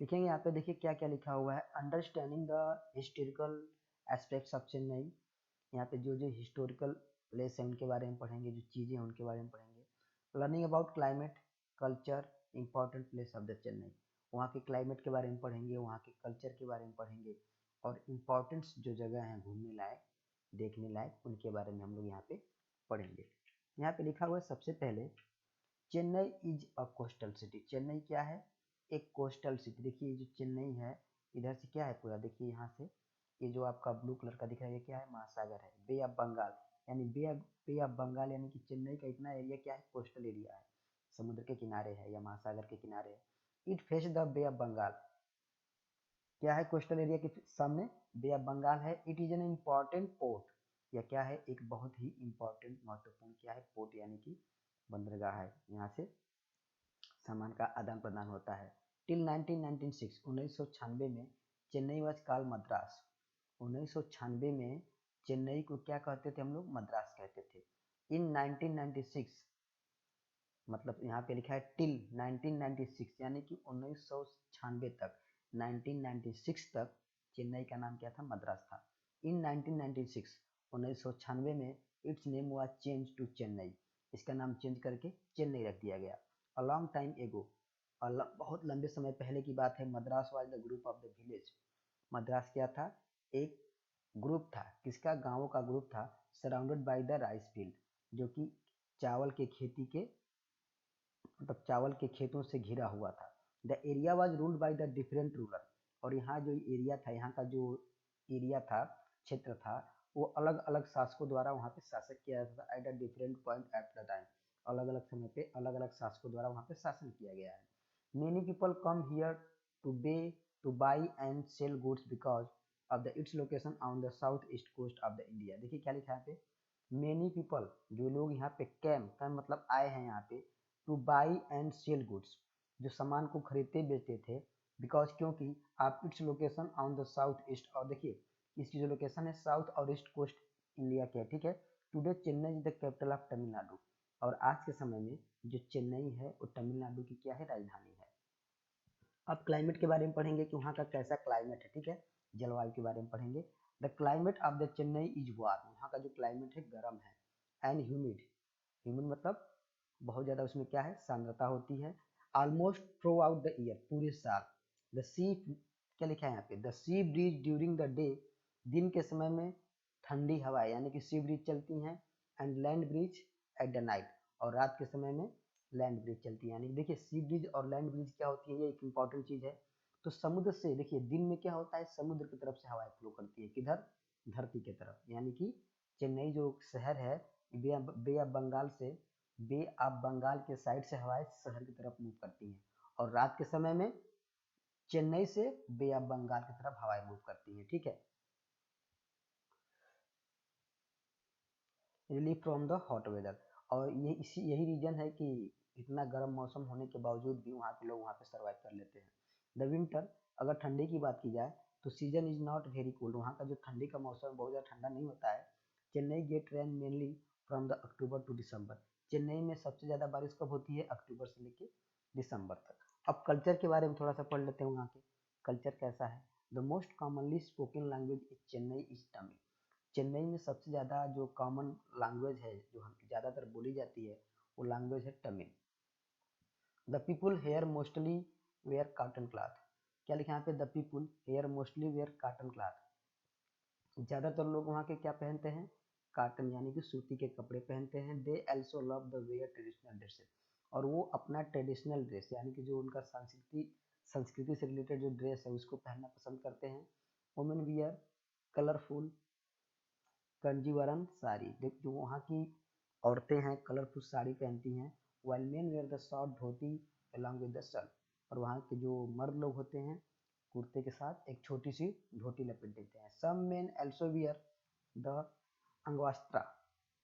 लिखेंगे यहाँ पे, देखिए क्या क्या लिखा हुआ है। Understanding the historical aspects of Chennai, यहाँ पे जो जो हिस्टोरिकल प्लेस है उनके बारे में पढ़ेंगे, जो चीज़ें हैं उनके बारे में पढ़ेंगे। Learning about climate, culture, important place of the Chennai, वहाँ के क्लाइमेट के बारे में पढ़ेंगे, वहाँ के कल्चर के बारे में पढ़ेंगे, और इम्पॉर्टेंट्स जो जगह हैं घूमने लायक, देखने लायक, उनके बारे में हम लोग यहाँ पे पढ़ेंगे। यहाँ पे लिखा हुआ है सबसे पहले, Chennai is a coastal city. Chennai क्या है? एक कोस्टल सिटी। देखिए जो चेन्नई है, इधर से क्या है पूरा, देखिए यहाँ से ये जो आपका ब्लू कलर का दिख रहा है, ये क्या है? महासागर है, बे ऑफ बंगाल, यानी बे ऑफ बंगाल, यानी कि चेन्नई का इतना एरिया क्या है? कोस्टल एरिया है, समुद्र के किनारे है या महासागर के किनारे है। It face the Bay of Bengal, क्या है? कोस्टल एरिया के सामने बे ऑफ बंगाल है। It is an important port, या क्या है? एक बहुत ही इम्पॉर्टेंट, महत्वपूर्ण क्या है? पोर्ट, यानी कि बंदरगाह है, यहाँ से सामान का आदान प्रदान होता है। टिल 1996, 1996 में चेन्नई वाज कॉल्ड मद्रास। 1996 में चेन्नई को क्या कहते थे हम लोग? मद्रास कहते थे। इन 1996, मतलब यहाँ पे लिखा है टिल 1996, यानी कि 1996 तक, 1996 तक चेन्नई का नाम क्या था? मद्रास था। इन 1996, 1996 में its name was change to Chennai, इसका नाम चेंज करके चेन्नई रख दिया गया। अ लॉन्ग टाइम एगो, बहुत लंबे समय पहले की बात है। Madras was the group of the village, Madras क्या था? एक ग्रुप था, किसका? गांवों का ग्रुप था। Surrounded by the rice field, जो कि चावल के खेती के, मतलब चावल के खेतों से घिरा हुआ था। The area was ruled by the different ruler, और यहाँ जो एरिया था, यहाँ का जो एरिया था, क्षेत्र था, वो अलग अलग शासकों द्वारा वहाँ पे शासक किया जाता था। At a different point at the time, अलग अलग समय पे अलग अलग शासकों द्वारा वहाँ पे शासन किया गया है। Many people come here to buy and sell goods because of the its location on the south east coast of the India. देखिए क्या लिखा है यहाँ पे, मेनी पीपल, जो लोग यहाँ पे कैम मतलब आए हैं यहाँ पे, to buy and sell goods, जो सामान को खरीदते बेचते थे, बिकॉज क्योंकि आप it's location on the south east, और देखिए इसकी जो लोकेशन है साउथ और ईस्ट कोस्ट इंडिया के है, ठीक है। Today Chennai is the capital of Tamil Nadu, और आज के समय में जो चेन्नई है वो तमिलनाडु की क्या है? राजधानी है। अब क्लाइमेट के बारे में पढ़ेंगे कि वहाँ का कैसा क्लाइमेट है, ठीक है, जलवायु के बारे में पढ़ेंगे। The climate of the Chennai is warm, वहाँ का जो क्लाइमेट है गर्म है। एंड ह्यूमिड, ह्यूमिड मतलब बहुत ज़्यादा उसमें क्या है? सांद्रता होती है। Almost through out the year, पूरे साल। द सी, क्या लिखा है यहाँ पे? The sea breeze during the day, दिन के समय में ठंडी हवाएं, यानी कि सी ब्रीज चलती हैं। And land breeze at the night, और रात के समय में लैंड ब्रिज चलती है। यानी देखिए सी ब्रिज और लैंड ब्रिज क्या होती है, ये एक इंपॉर्टेंट चीज है। तो समुद्र से, देखिए दिन में क्या होता है? समुद्र की तरफ से हवाएं फ्लो करती है, किधर? धरती की तरफ, यानी कि चेन्नई जो शहर है, बे ऑफ बंगाल से, बे ऑफ बंगाल के साइड से हवाएं शहर की तरफ मूव करती हैं, और रात के समय में चेन्नई से बे ऑफ बंगाल की तरफ हवाएं मूव करती हैं, ठीक है। Relief from the hot weather, और ये इसी यही रीजन है कि इतना गर्म मौसम होने के बावजूद भी वहाँ के लोग वहाँ पे सर्वाइव कर लेते हैं। द विंटर, अगर ठंडी की बात की जाए तो season is not very cold, वहाँ का जो ठंडी का मौसम है बहुत ज़्यादा ठंडा नहीं होता है। Chennai get rain mainly from the October to December, Chennai में सबसे ज़्यादा बारिश कब होती है? अक्टूबर से लेके दिसंबर तक। अब कल्चर के बारे में थोड़ा सा पढ़ लेते हैं, वहाँ के कल्चर कैसा है। The most commonly spoken language is Chennai is Tamil, Chennai में सबसे ज़्यादा जो कॉमन लैंग्वेज है, जो हम ज़्यादातर बोली जाती है, वो लैंग्वेज है Tamil. The people here mostly wear cotton cloth, क्या लिखा है यहाँ पे? The people here mostly wear cotton cloth, ज़्यादातर लोग वहाँ के क्या पहनते हैं? कॉटन, यानी कि सूती के कपड़े पहनते हैं। They also love the wear traditional dresses, और वो अपना ट्रेडिशनल ड्रेस, यानी कि जो उनका संस्कृति से रिलेटेड जो ड्रेस है उसको पहनना पसंद करते हैं। Women wear colourful Kanjeevaram sari, जो वहाँ की औरतें हैं कलरफुल साड़ी पहनती हैं। While men wear the short dhoti along with the shirt, और वहाँ के जो मर्द लोग होते हैं कुर्ते के साथ एक छोटी सी धोती लपेट देते हैं। Some men also wear the angavastra,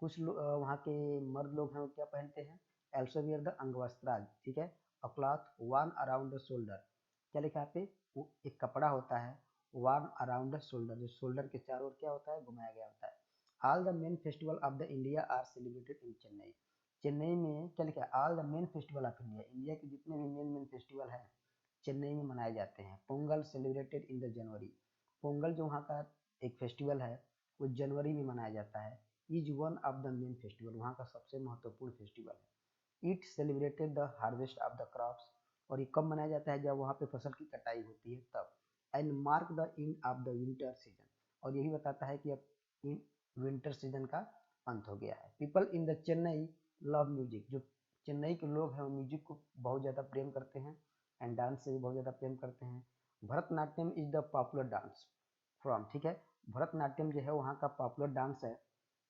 वहाँ के मर्द लोग हैं वो क्या पहनते हैं? एल्सो वियर द अंगवस्त्रा, ठीक है। अ cloth one around the shoulder, क्या लिखा है पे? वो एक कपड़ा होता है वन अराउंड द शोल्डर, जो शोल्डर के चारों ओर क्या होता है? घुमाया गया होता है। All the main festival of the India are celebrated in Chennai, Chennai में क्या लिखा है? All the main festival of India, India के जितने भी मेन फेस्टिवल हैं चेन्नई में मनाए जाते हैं। Pongal celebrated in the January, Pongal जो वहाँ का एक फेस्टिवल है वो जनवरी में मनाया जाता है। Is one of the main festival, वहाँ का सबसे महत्वपूर्ण फेस्टिवल है। It celebrated the harvest of the crops, और ये कब मनाया जाता है, जब वहाँ पे फसल की कटाई होती है तब। And mark the end of the winter season, और यही बताता है कि अब इन विंटर सीजन का अंत हो गया है। People in the Chennai love music, जो चेन्नई के लोग हैं वो म्यूजिक को बहुत ज़्यादा प्रेम करते हैं एंड डांस से भी बहुत ज़्यादा प्रेम करते हैं। Bharatanatyam is the popular dance from, ठीक है, भरतनाट्यम जो है वहाँ का पॉपुलर डांस है।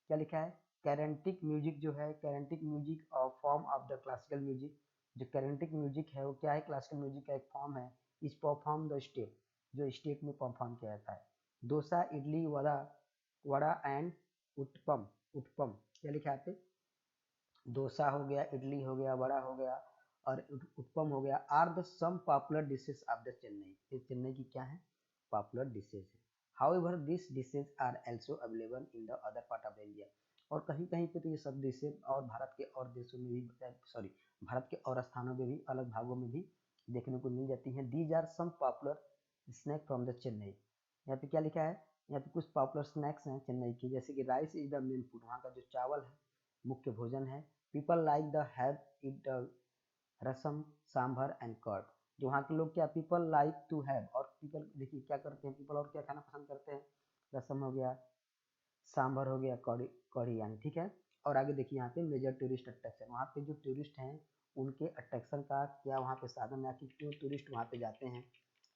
क्या लिखा है, कैरेंटिक म्यूजिक जो है, कैरेंटिक म्यूजिक और form of the classical music, जो कैरेंटिक म्यूजिक है वो क्या है, क्लासिकल म्यूजिक का एक फॉर्म है। इस परफॉर्म द स्टेप, जो स्टेप में परफॉर्म किया जाता है। डोसा, इडली, वड़ा, वड़ा एंड उत्पम, उत्पम क्या लिखा है पे, डोसा हो गया, इडली हो गया, वड़ा हो गया और उत्पम हो गया, are the some popular dishes of the Chennai, ये चेन्नई की क्या है, पॉपुलर डिशेज है। However this dishes are also available in the other part of India, और कहीं कहीं पे तो ये सब डिशेज और भारत के और देशों में भी, सॉरी, भारत के और स्थानों में भी, अलग भागों में भी देखने को मिल जाती हैं। These are some popular snack from the Chennai, यहाँ पे क्या लिखा है, यहाँ पे कुछ पॉपुलर स्नैक्स हैं चेन्नई की, जैसे कि rice is the main food, वहाँ का जो चावल है मुख्य भोजन है। People like the have it rasam, sambar and curd, जो वहाँ के लोग क्या, पीपल लाइक टू हैव, और पीपल देखिए क्या करते हैं, पीपल और क्या खाना पसंद करते हैं, रसम हो गया, सांभर हो गया, कढ़ी, कढ़ी यानी, ठीक है। और आगे देखिए यहाँ पे मेजर टूरिस्ट अट्रैक्शन, वहाँ पे जो टूरिस्ट हैं उनके अट्रैक्शन का क्या वहाँ पे साधन है कि क्यों टूरिस्ट वहाँ पे जाते हैं,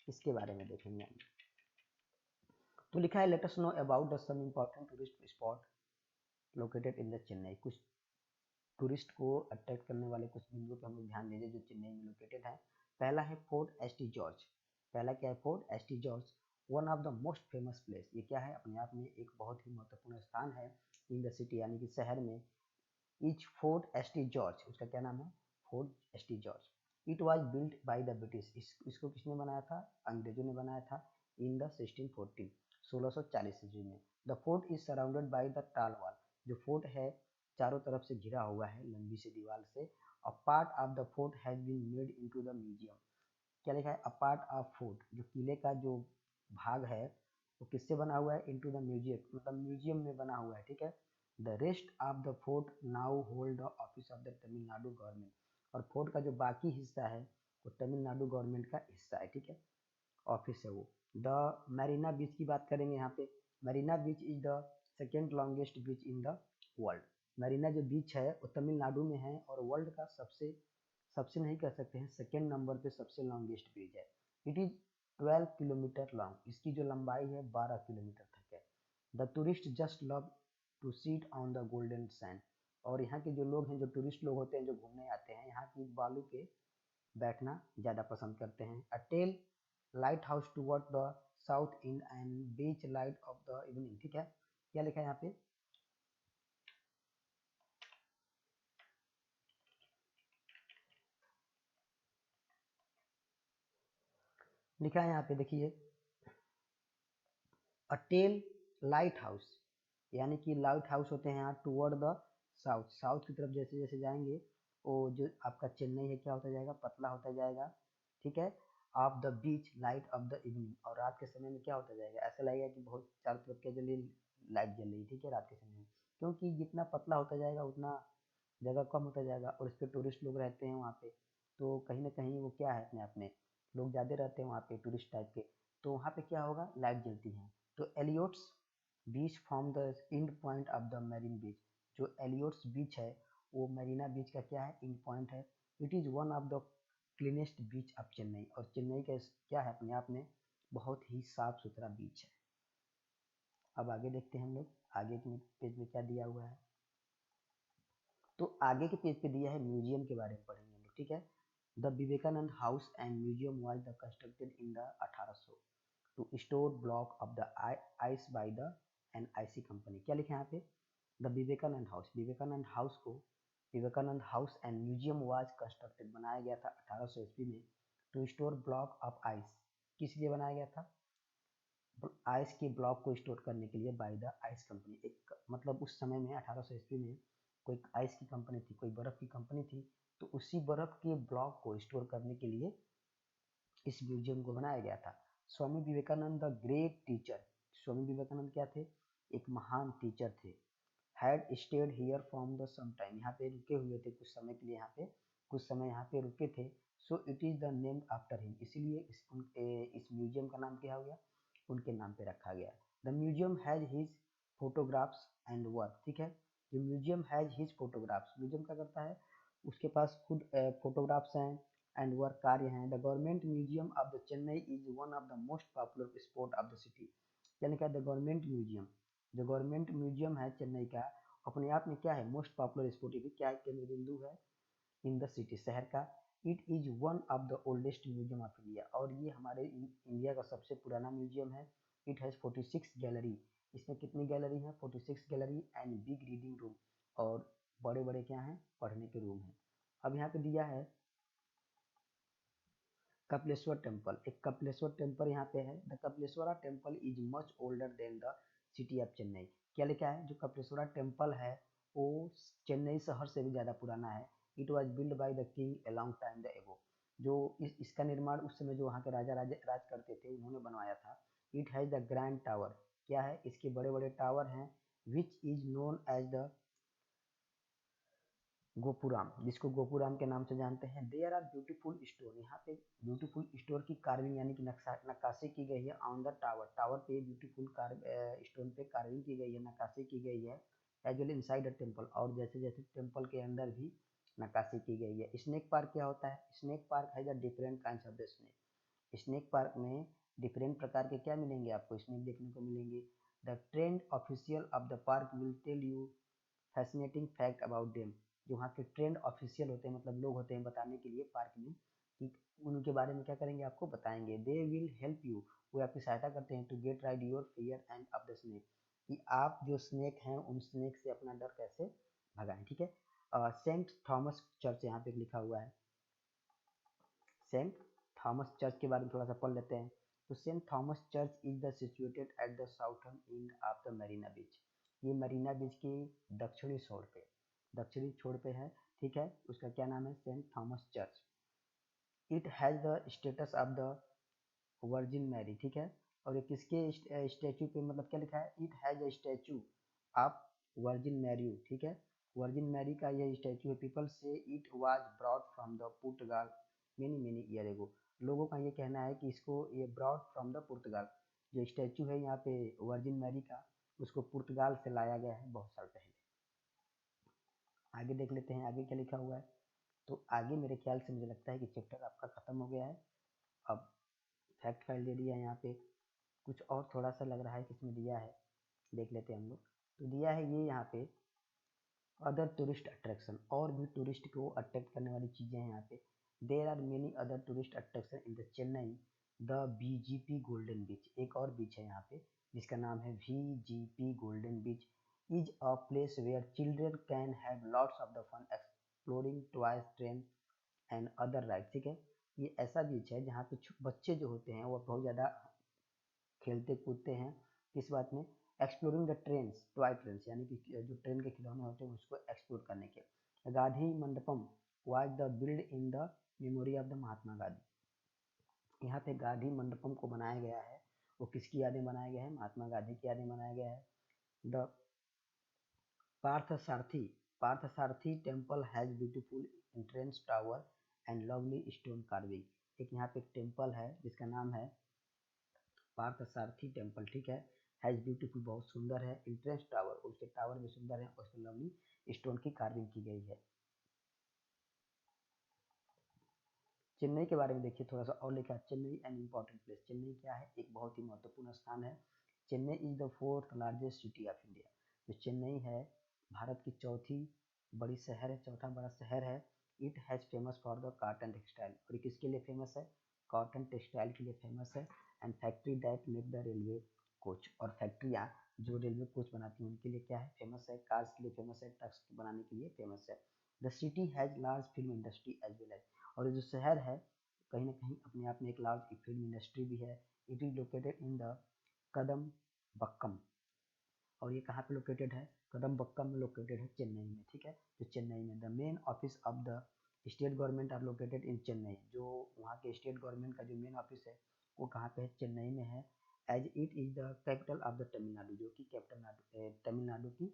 इसके बारे में देखेंगे हम। तो लिखा है let us know about the some important tourist spot located in the Chennai, कुछ टूरिस्ट को अट्रैक्ट करने वाले कुछ बिंदुओं पर हम लोग ध्यान दीजिए जो चेन्नई में लोकेटेड है। पहला है फोर्ट एस टी जॉर्ज, पहला क्या है, fort S T George, one of the most famous place, ये क्या है, अपने आप में एक बहुत ही महत्वपूर्ण स्थान है इन द सिटी, यानी कि शहर में। Etch fort S T George, उसका क्या नाम है, fort S T George. It was built by the British, इसको किसने बनाया था, अंग्रेजों ने बनाया था, इन द 1640, 1640 ईस्वी में। The fort is surrounded by the टाल वॉल, जो फोर्ट है चारों तरफ से घिरा हुआ है लंबी सी दीवार से। A part of the fort has been made into the museum, क्या लिखा है, अ पार्ट ऑफ फोर्ट, जो किले का जो भाग है वो किससे बना हुआ है, इनटू द म्यूजियम, मतलब म्यूजियम में बना हुआ है, ठीक है। The rest of the fort now hold the office of the Tamil Nadu government, और फोर्ट का जो बाकी हिस्सा है वो तमिलनाडु गवर्नमेंट का हिस्सा है, ठीक है, ऑफिस है वो। द मैरीना बीच की बात करेंगे यहाँ पे, Marina beach is the second longest beach in the world, Marina जो बीच है वो तमिलनाडु में है और वर्ल्ड का सबसे, सबसे नहीं कह सकते हैं, सेकेंड नंबर पे सबसे लॉन्गेस्ट बीच है। इट इज 12 किलोमीटर लॉन्ग, इसकी जो लंबाई है 12 किलोमीटर तक है। The tourist just love to sit on the golden sand, और यहाँ के जो लोग हैं, जो टूरिस्ट लोग होते हैं जो घूमने आते हैं, यहाँ की बालू पे बैठना ज़्यादा पसंद करते हैं। A tall light house toward the south in end beach light of the evening, ठीक है, क्या लिखा है यहाँ पे, लिखा है यहाँ पे देखिए, अ टेल लाइट हाउस, यानी कि लाइट हाउस होते हैं यहाँ टूवर्ड द साउथ, साउथ की तरफ जैसे जैसे जाएंगे वो जो आपका चेन्नई है क्या होता जाएगा, पतला होता जाएगा, ठीक है। Of the beach light of the evening, और रात के समय में क्या होता जाएगा, ऐसा लगेगा कि बहुत चारों तरफ क्या जल रही, लाइट जल रही, ठीक है, रात के समय में, क्योंकि जितना पतला होता जाएगा उतना जगह कम होता जाएगा और इस पे टूरिस्ट लोग रहते हैं वहाँ पे, तो कहीं ना कहीं वो क्या है, अपने आप में लोग ज़्यादा रहते हैं वहाँ पे टूरिस्ट टाइप के, तो वहाँ पे क्या होगा, लाइट जलती है। तो Elliot's beach from the end point of the Marine beach, जो एलियोट्स बीच है वो मरीना बीच का क्या है, इंड पॉइंट है। It is one of the cleanest beach of Chennai, और चेन्नई का क्या है, अपने आप में बहुत ही साफ सुथरा बीच है। अब आगे देखते हैं हम लोग, आगे के पेज में क्या दिया हुआ है, तो आगे के पेज पे दिया है म्यूजियम के बारे में पढ़ेंगे हम लोग, ठीक है। The Vivekananda house and museum was the constructed in the 1800 to store block of the ice by the N IC company, क्या लिखा है यहाँ पे, the Vivekananda house, Vivekananda house को, Vivekananda house and museum was constructed, बनाया गया था 1800 ईस्वी में, to store block of ice, किस लिए बनाया गया था, आइस के ब्लॉक को स्टोर करने के लिए, बाय द आइस कंपनी, एक मतलब उस समय में 1800 ईस्वी में कोई आइस की कंपनी थी, कोई बर्फ की कंपनी थी, तो उसी बर्फ के ब्लॉक को स्टोर करने के लिए इस म्यूजियम को बनाया गया था। Swami Vivekananda the great teacher, Swami Vivekananda क्या थे? एक महान टीचर थे। Had stayed here from the some time, यहाँ पे रुके हुए थे कुछ समय के लिए, यहाँ पे कुछ समय यहाँ पे रुके थे। So it is the name after him, इसीलिए इस म्यूजियम का नाम क्या हो गया? उनके नाम पे रखा गया। The museum has his photographs and work, ठीक है। जो museum has his photographs, museum क्या करता है? उसके पास खुद फोटोग्राफ्स हैं एंड वर्क कार्य हैं। The government museum of the Chennai is one of the most popular spot of the city, यानी क्या? द गवर्नमेंट म्यूजियम, जो गवर्नमेंट म्यूजियम है चेन्नई का, अपने आप में क्या है? मोस्ट पॉपुलर स्पॉट, ये भी क्या केंद्र बिंदु है इन द सिटी, शहर का। It is one of the oldest museum of India, और ये हमारे इंडिया का सबसे पुराना म्यूजियम है। इट हैज 46 गैलरी, इसमें कितनी गैलरी है? 46 gallery and big reading room, और बड़े बड़े क्या हैं? पढ़ने के रूम हैं। अब यहाँ पे दिया है कपिलेश्वर टेम्पल, एक कपिलेश्वर टेम्पल यहाँ पे है। The Kapileshwara temple is much older than the city of Chennai, क्या लिखा है? जो कपिलेश्वरा टेम्पल है वो चेन्नई शहर से भी ज़्यादा पुराना है। It was build by the king a long time the एगो, जो इसका निर्माण उस समय जो वहाँ के राजा राज करते थे उन्होंने बनवाया था। It has the grand tower, क्या है? इसके बड़े बड़े टावर हैं। Which is known as the gopuram, जिसको गोपुराम के नाम से जानते हैं। देयर आर ब्यूटीफुल स्टोन, यहाँ पे ब्यूटीफुल स्टोन की कार्विंग यानी कि नक्काशी की गई है ऑन द टावर, टावर पे ब्यूटीफुल स्टोन पे कार्विंग की गई है, नक्काशी की गई है। As well inside the temple, और जैसे जैसे टेम्पल के अंदर भी नक्काशी की गई है। स्नेक पार्क क्या होता है? स्नेक पार्क है the different kind of the snake, snake park में डिफरेंट प्रकार के क्या मिलेंगे? आपको स्नेक देखने को मिलेंगे। The trained official of the park will tell you fascinating fact about them, जो वहाँ के ट्रेंड ऑफिशियल होते हैं, मतलब लोग होते हैं बताने के लिए पार्क में, कि उनके बारे में क्या करेंगे? आपको बताएंगे। दे विल हेल्प यू, वो आपकी सहायता करते हैं to get rid your fear and of the snake, कि आप जो स्नेक हैं उन स्नेक से अपना डर कैसे भगाएं, ठीक है। सेंट थॉमस चर्च यहाँ पे लिखा हुआ है, सेंट थॉमस चर्च के बारे में थोड़ा सा पढ़ लेते हैं। तो saint Thomas church is the situated at the southern end of the Marina beach, ये मरीना बीच के दक्षिणी छोर पे, दक्षिणी छोर पे है, ठीक है। उसका क्या नाम है? Saint Thomas Church. It has the status of the Virgin Mary, ठीक है। और ये किसके स्टैचू पे, मतलब क्या लिखा है? It has a statue of Virgin Mary, ठीक है। वर्जिन मैरी का यह स्टैचू है। पीपल से it was brought from the Portugal many many year ago, लोगों का ये कहना है कि इसको ये ब्रॉट फ्रॉम द पुर्तगाल, जो स्टैचू है यहाँ पे वर्जिन मैरी का, उसको पुर्तगाल से लाया गया है बहुत साल पहले। आगे देख लेते हैं आगे क्या लिखा हुआ है। तो आगे मेरे ख्याल से मुझे लगता है कि चैप्टर आपका खत्म हो गया है। अब फैक्ट फाइल दे दिया है यहाँ पे, कुछ और थोड़ा सा लग रहा है कि इसमें दिया है, देख लेते हैं हम लोग। तो दिया है ये यहाँ पे अदर टूरिस्ट अट्रैक्शन, और भी टूरिस्ट को अट्रैक्ट करने वाली चीज़ें हैं यहाँ पे। There are many other tourist attraction in the Chennai, the VGP golden beach, एक और बीच है यहाँ पे जिसका नाम है VGP golden beach, is a place where children can have lots of the fun exploring toys train and other ride, ठीक है। ये ऐसा बीच है जहाँ पे बच्चे जो होते हैं वो बहुत ज़्यादा खेलते कूदते हैं, किस बात में? Exploring the trains, toy trains, यानी कि जो ट्रेन के खिलौने होते हैं उसको एक्सप्लोर करने के। Gandhi Mandapam was the build in the memory of the Mahatma Gandhi, यहाँ पे गांधी मंडपम को बनाया गया है, वो किसकी यादें बनाया गया है? महात्मा गांधी की यादें बनाया गया है। The Parthasarathy, Parthasarathy temple has beautiful entrance tower and lovely stone carving, एक यहाँ पे एक टेम्पल है जिसका नाम है पार्थसारथी टेम्पल, ठीक है। हैज ब्यूटीफुल, बहुत सुंदर है, एंट्रेंस टावर, उसके टावर भी सुंदर है, और उसमें लवली स्टोन की कार्विंग की गई है। चेन्नई के बारे में देखिए थोड़ा सा और लिखा है, Chennai an important place, Chennai क्या है? एक बहुत ही महत्वपूर्ण स्थान है। Chennai is the fourth largest city of India, जो चेन्नई है भारत की चौथी बड़ी शहर है, चौथा बड़ा शहर है। It has famous for the cotton textile, और ये किसके लिए फेमस है? कॉटन टेक्सटाइल के लिए फेमस है। And factory that make the railway coach, और फैक्ट्रियाँ जो रेलवे कोच बनाती हैं उनके लिए क्या है? फेमस है। कार्स के लिए फेमस है, ट्रक्स बनाने के लिए फेमस है। The city has large film industry as well as, और ये जो शहर है कहीं ना कहीं अपने आप में एक लार्ज फिल्म इंडस्ट्री भी है। It is located in the Kodambakkam, और ये कहाँ पे लोकेटेड है? कदम बक्कम में लोकेटेड है, चेन्नई में, ठीक है। तो चेन्नई में the main office of the state government are located in Chennai, जो वहाँ के स्टेट गवर्नमेंट का जो मेन ऑफिस है वो कहाँ पे है, चेन्नई में है। As it is the capital of the Tamil Nadu, जो कि तमिलनाडु की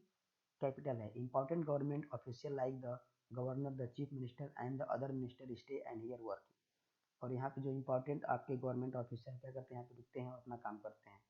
कैपिटल है। Important government official like the governor, the chief minister and the other minister stay and here work. और यहाँ पे जो इंपॉर्टेंट आपके गवर्नमेंट ऑफिसर क्या करते हैं, यहाँ पे रुकते हैं और अपना काम करते हैं।